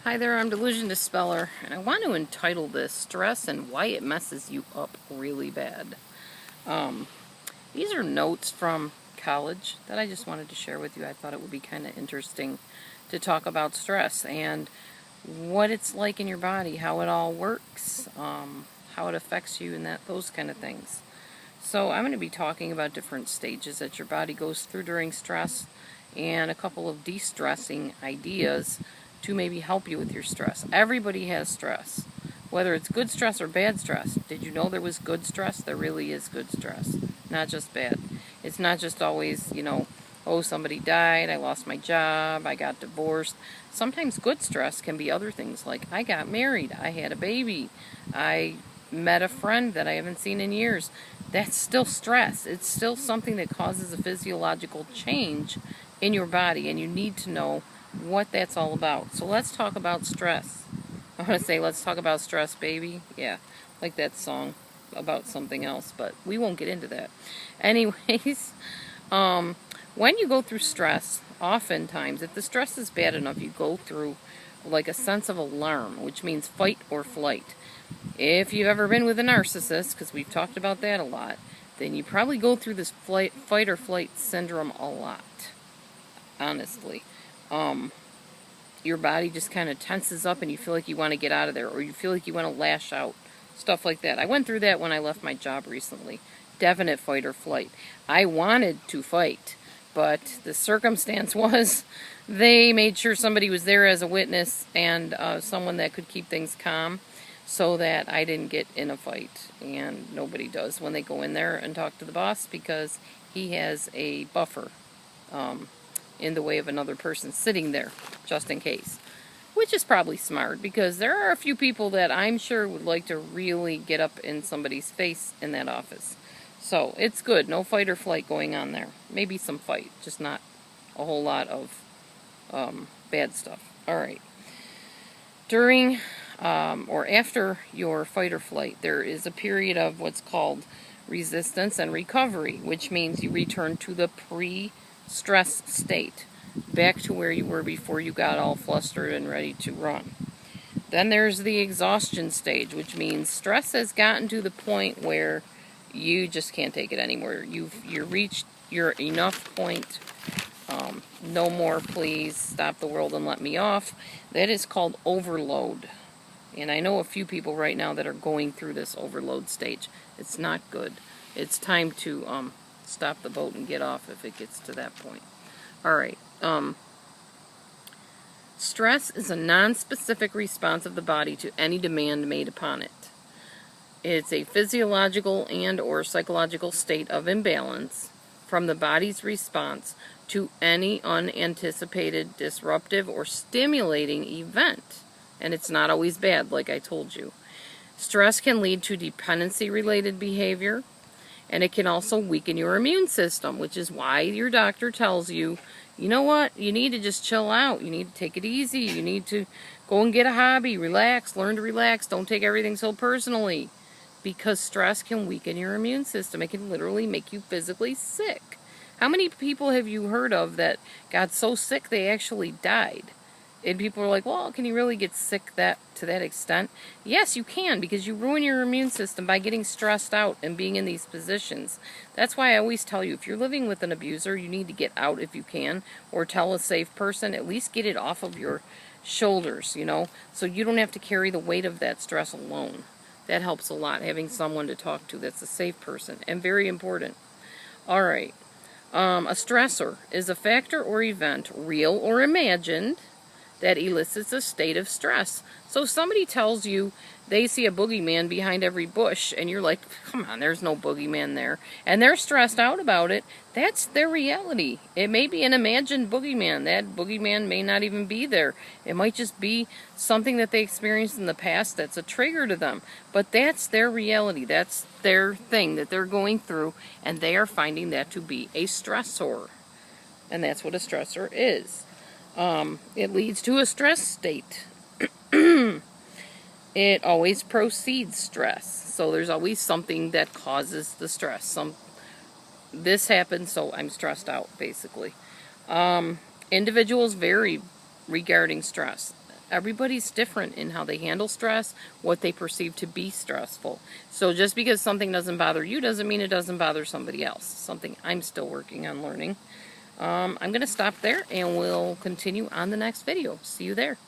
Hi there, I'm DelusionDispeller, and I want to entitle this Stress and Why It Messes You Up Really Bad. These are notes from college that I just wanted to share with you. I thought it would be kind of interesting to talk about stress and what it's like in your body, how it all works, how it affects you, and those kind of things. So I'm going to be talking about different stages that your body goes through during stress and a couple of de-stressing ideas to maybe help you with your stress. Everybody has stress, whether it's good stress or bad stress. Did you know there was good stress? There really is good stress, not just bad. It's not just always, oh, somebody died, I lost my job, I got divorced. Sometimes good stress can be other things like I got married, I had a baby, I met a friend that I haven't seen in years. That's still stress. It's still something that causes a physiological change in your body, and you need to know what that's all about. So let's talk about stress. I want to say let's talk about stress, baby. Yeah, like that song about something else, but we won't get into that. Anyways, when you go through stress, oftentimes, if the stress is bad enough, you go through like a sense of alarm, which means fight or flight. If you've ever been with a narcissist, because we've talked about that a lot, then you probably go through this fight or flight syndrome a lot, honestly. Your body just kind of tenses up and you feel like you want to get out of there, or you feel like you want to lash out, stuff like that. I went through that when I left my job recently. Definite fight or flight. I wanted to fight, but the circumstance was they made sure somebody was there as a witness and someone that could keep things calm, so that I didn't get in a fight. And nobody does when they go in there and talk to the boss, because he has a buffer in the way of another person sitting there, just in case. Which is probably smart, because there are a few people that I'm sure would like to really get up in somebody's face in that office. So it's good. No fight or flight going on there. Maybe some fight, just not a whole lot of bad stuff. Alright. During or after your fight or flight, there is a period of what's called resistance and recovery, which means you return to the pre-stress state, back to where you were before you got all flustered and ready to run. Then there's the exhaustion stage, which means stress has gotten to the point where you just can't take it anymore. You've reached your enough point. No more, please, stop the world and let me off. That is called overload. And I know a few people right now that are going through this overload stage. It's not good. It's time to stop the boat and get off if it gets to that point. Alright. Stress is a non-specific response of the body to any demand made upon it. It's a physiological and or psychological state of imbalance from the body's response to any unanticipated, disruptive, or stimulating event. And it's not always bad, like I told you. Stress can lead to dependency-related behavior, and it can also weaken your immune system, which is why your doctor tells you, you know what, you need to just chill out, you need to take it easy, you need to go and get a hobby, relax, learn to relax, don't take everything so personally. Because stress can weaken your immune system. It can literally make you physically sick. How many people have you heard of that got so sick they actually died? And people are like, well, can you really get sick to that extent? Yes, you can, because you ruin your immune system by getting stressed out and being in these positions. That's why I always tell you, if you're living with an abuser, you need to get out if you can, or tell a safe person, at least get it off of your shoulders, so you don't have to carry the weight of that stress alone. That helps a lot, having someone to talk to that's a safe person, and very important. Alright, a stressor is a factor or event, real or imagined, that elicits a state of stress. So if somebody tells you they see a boogeyman behind every bush, and you're like, come on, there's no boogeyman there, and they're stressed out about it, that's their reality. It may be an imagined boogeyman. That boogeyman may not even be there. It might just be something that they experienced in the past that's a trigger to them. But that's their reality. That's their thing that they're going through, and they are finding that to be a stressor. And that's what a stressor is. It leads to a stress state. It always precedes stress. So there's always something that causes the stress. This happened, so I'm stressed out, basically. Individuals vary regarding stress. everybody's different in how they handle stress, what they perceive to be stressful. So just because something doesn't bother you doesn't mean it doesn't bother somebody else. Something I'm still working on learning. I'm going to stop there and we'll continue on the next video. See you there.